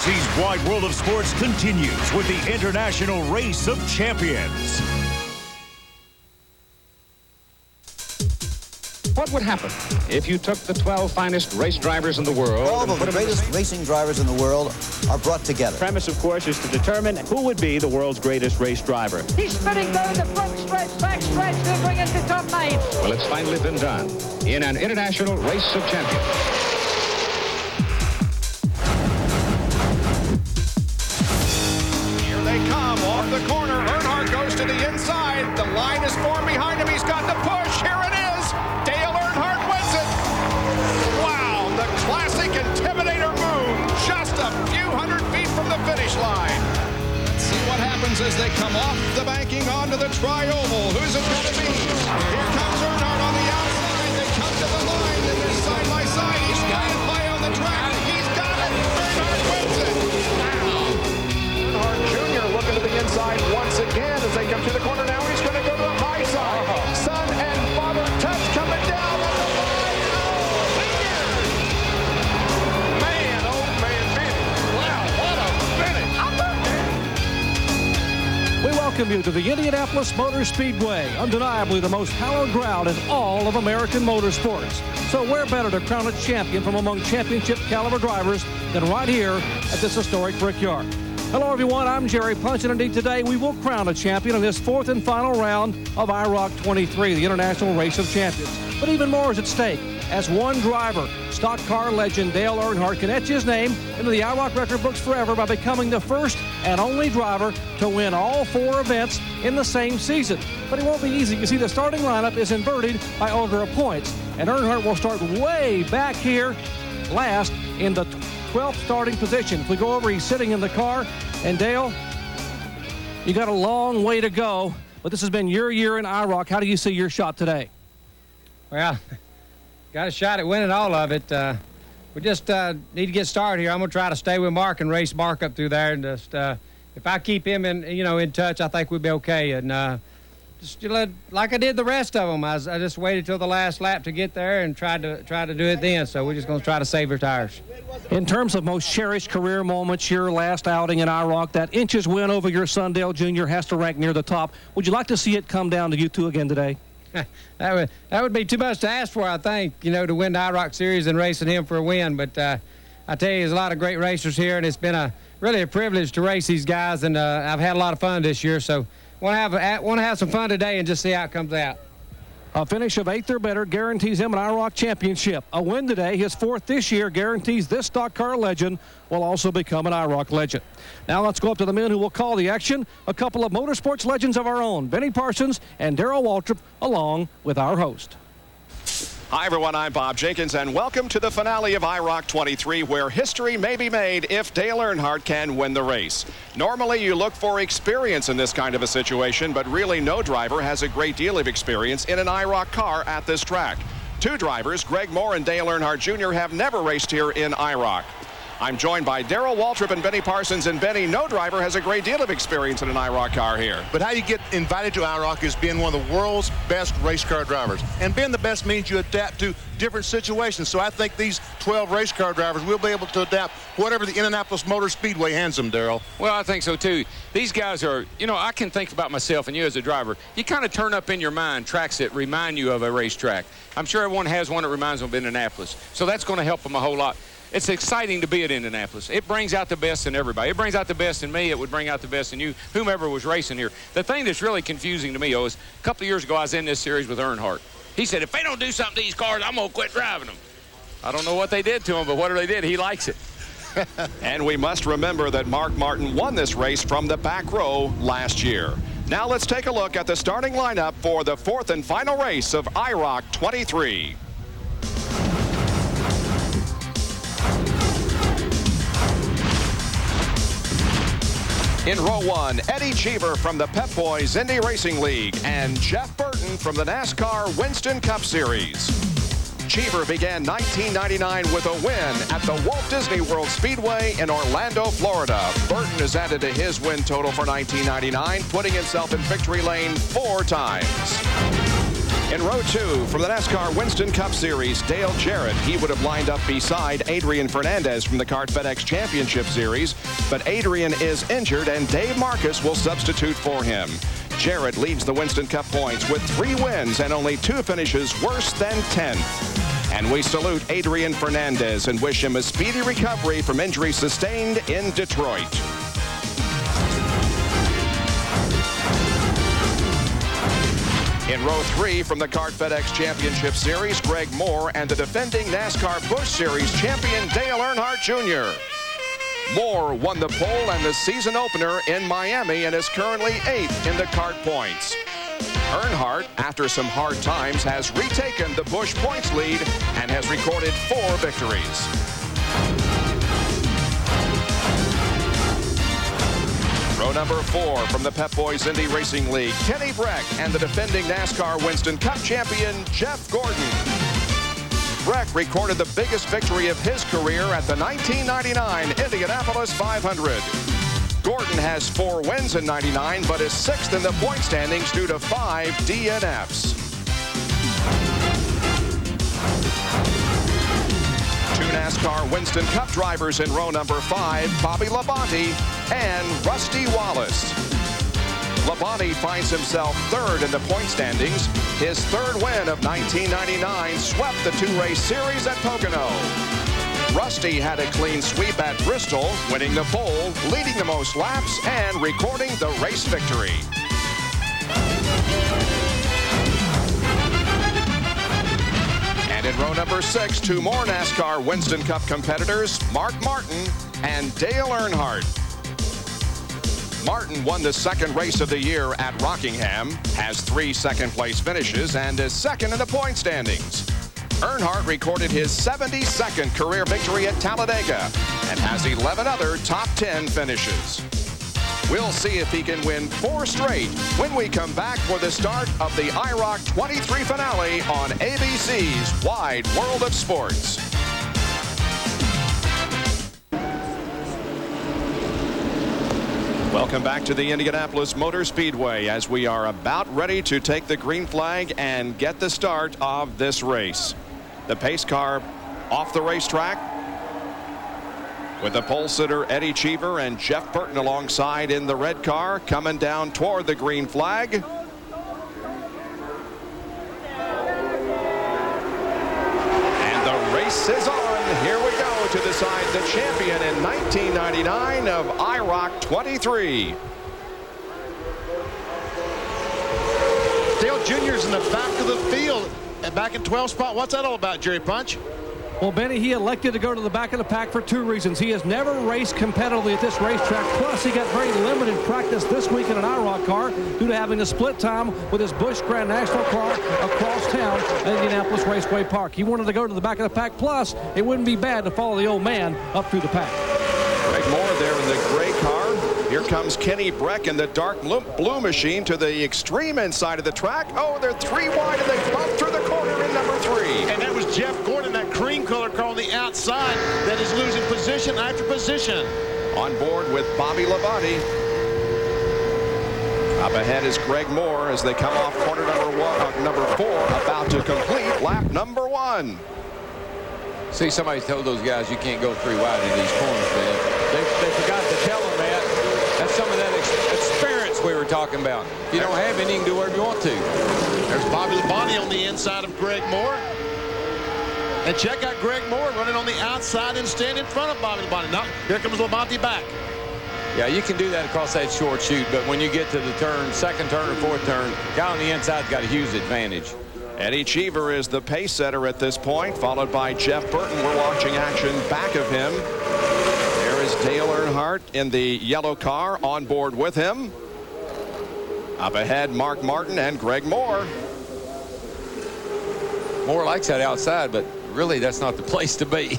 NBC's Wide World of Sports continues with the International Race of Champions. What would happen if you took the 12 finest race drivers in the world? 12 of the greatest racing drivers in the world are brought together. The premise, of course, is to determine who would be the world's greatest race driver. He's spinning down the front stretch, back stretch, to bring into top 9. Well, it's finally been done in an International Race of Champions. Here they come off the corner. Earnhardt goes to the inside. The line is formed behind him. He's got the push. Here it is. Dale Earnhardt wins it. Wow, the classic Intimidator move. Just a few hundred feet from the finish line. Let's see what happens as they come off the banking onto the tri-oval. Who's it going to be? Here comes Earnhardt on the outside. They come to the line. And they're side by side. He's flying high on the track. He's got it. Earnhardt wins it. Wow. Earnhardt Jr. looking to the inside once again as they come to the corner. Now he's going to go to the high side. Son and father touch coming down on the line. Oh, man, oh man, We wow, what a finish. welcome you to the Indianapolis Motor Speedway, undeniably the most hallowed ground in all of American motorsports. So where better to crown a champion from among championship caliber drivers than right here at this historic brickyard. Hello everyone, I'm Jerry Punch, and indeed today we will crown a champion in this fourth and final round of IROC XXIII, the International Race of Champions. But even more is at stake, as one driver, stock car legend Dale Earnhardt, can etch his name into the IROC record books forever by becoming the first and only driver to win all 4 events in the same season. But it won't be easy. You see, the starting lineup is inverted by order of points, and Earnhardt will start way back here last in the 12th starting position. If we go over, he's sitting in the car. And Dale, you got a long way to go, but this has been your year in IROC. How do you see your shot today? Well, got a shot at winning all of it. We just need to get started here. I'm going to try to stay with Mark and race Mark up through there. And just if I keep him in touch, I think we'll be okay. And just like I did the rest of them, I just waited till the last lap to get there and tried to do it then. So we're just going to try to save our tires. In terms of most cherished career moments, your last outing in IROC, that inches win over your son Dale Jr. has to rank near the top. Would you like to see it come down to you two again today? That would be too much to ask for, I think, to win the IROC Series and racing him for a win. But I tell you, there's a lot of great racers here, and it's been really a privilege to race these guys, and I've had a lot of fun this year. So want to have some fun today and just see how it comes out. A finish of 8th or better guarantees him an IROC championship. A win today, his 4th this year, guarantees this stock car legend will also become an IROC legend. Now let's go up to the men who will call the action. A couple of motorsports legends of our own, Benny Parsons and Darrell Waltrip, along with our host. Hi, everyone. I'm Bob Jenkins, and welcome to the finale of IROC XXIII, where history may be made if Dale Earnhardt can win the race. Normally, you look for experience in this kind of a situation, but really no driver has a great deal of experience in an IROC car at this track. 2 drivers, Greg Moore and Dale Earnhardt Jr., have never raced here in IROC. I'm joined by Darrell Waltrip and Benny Parsons, and Benny, no driver has a great deal of experience in an IROC car here. But how you get invited to IROC is being one of the world's best race car drivers. And being the best means you adapt to different situations. So I think these 12 race car drivers will be able to adapt whatever the Indianapolis Motor Speedway hands them, Darrell. Well, I think so, too. These guys are, I can think about myself and you as a driver. You kind of turn up in your mind tracks that remind you of a racetrack. I'm sure everyone has one that reminds them of Indianapolis. So that's going to help them a whole lot. It's exciting to be at Indianapolis. It brings out the best in everybody. It brings out the best in me. It would bring out the best in you, whomever was racing here. The thing that's really confusing to me, is a couple of years ago I was in this series with Earnhardt. He said, if they don't do something to these cars, I'm going to quit driving them. I don't know what they did to him, but whatever they did, he likes it. And we must remember that Mark Martin won this race from the back row last year. Now let's take a look at the starting lineup for the 4th and final race of IROC XXIII. In row 1, Eddie Cheever from the Pep Boys Indy Racing League and Jeff Burton from the NASCAR Winston Cup Series. Cheever began 1999 with a win at the Walt Disney World Speedway in Orlando, Florida. Burton has added to his win total for 1999, putting himself in victory lane 4 times. In row 2 from the NASCAR Winston Cup Series, Dale Jarrett. He would have lined up beside Adrian Fernandez from the CART FedEx Championship Series, but Adrian is injured and Dave Marcus will substitute for him. Jarrett leads the Winston Cup points with 3 wins and only 2 finishes worse than 10th. And we salute Adrian Fernandez and wish him a speedy recovery from injury sustained in Detroit. In row 3 from the CART FedEx Championship Series, Greg Moore and the defending NASCAR Busch Series champion Dale Earnhardt Jr. Moore won the pole and the season opener in Miami and is currently 8th in the CART points. Earnhardt, after some hard times, has retaken the Busch points lead and has recorded 4 victories. Row number 4 from the Pep Boys Indy Racing League, Kenny Breck and the defending NASCAR Winston Cup champion, Jeff Gordon. Breck recorded the biggest victory of his career at the 1999 Indianapolis 500. Gordon has 4 wins in '99, but is 6th in the point standings due to 5 DNFs. 2 NASCAR Winston Cup drivers in row number 5, Bobby Labonte and Rusty Wallace. Labonte finds himself 3rd in the point standings. His 3rd win of 1999 swept the 2-race series at Pocono. Rusty had a clean sweep at Bristol, winning the pole, leading the most laps, and recording the race victory. And in row number 6, 2 more NASCAR Winston Cup competitors, Mark Martin and Dale Earnhardt. Martin won the 2nd race of the year at Rockingham, has 3 second-place finishes, and is 2nd in the point standings. Earnhardt recorded his 72nd career victory at Talladega and has 11 other top 10 finishes. We'll see if he can win 4 straight when we come back for the start of the IROC XXIII finale on ABC's Wide World of Sports. Welcome back to the Indianapolis Motor Speedway as we are about ready to take the green flag and get the start of this race. The pace car off the racetrack with the pole sitter Eddie Cheever and Jeff Burton alongside in the red car coming down toward the green flag. And the race is on. Here we go to decide the champion in 1999 of IROC XXIII. Dale Jr.'s in the back of the field, and back in 12th spot. What's that all about, Jerry Punch? Well, Benny, he elected to go to the back of the pack for 2 reasons. He has never raced competitively at this racetrack. Plus, he got very limited practice this week in an IROC car due to having to split time with his Busch Grand National car across town at Indianapolis Raceway Park. He wanted to go to the back of the pack. Plus, it wouldn't be bad to follow the old man up through the pack. Greg Moore there in the gray car. Here comes Kenny Breck in the dark blue machine to the extreme inside of the track. Oh, they're 3 wide and they bump through the corner in number 3. And that was Jeff Gordon, that cream color car on the outside that is losing position after position. On board with Bobby Labonte. Up ahead is Greg Moore as they come off corner number 4, about to complete lap number 1. See, somebody told those guys you can't go 3 wide in these corners, man. They forgot to tell them that. That's some of that experience we were talking about. If you don't have any, you can do whatever you want to. There's Bobby Labonte on the inside of Greg Moore. And check out Greg Moore running on the outside and stand in front of Bobby Labonte. Now, here comes Labonte back. Yeah, you can do that across that short chute, but when you get to the turn, 2nd turn or 4th turn, guy on the inside's got a huge advantage. Eddie Cheever is the pace setter at this point, followed by Jeff Burton. We're watching action back of him. There is Dale Earnhardt in the yellow car on board with him. Up ahead, Mark Martin and Greg Moore. Moore likes that outside, but really that's not the place to be.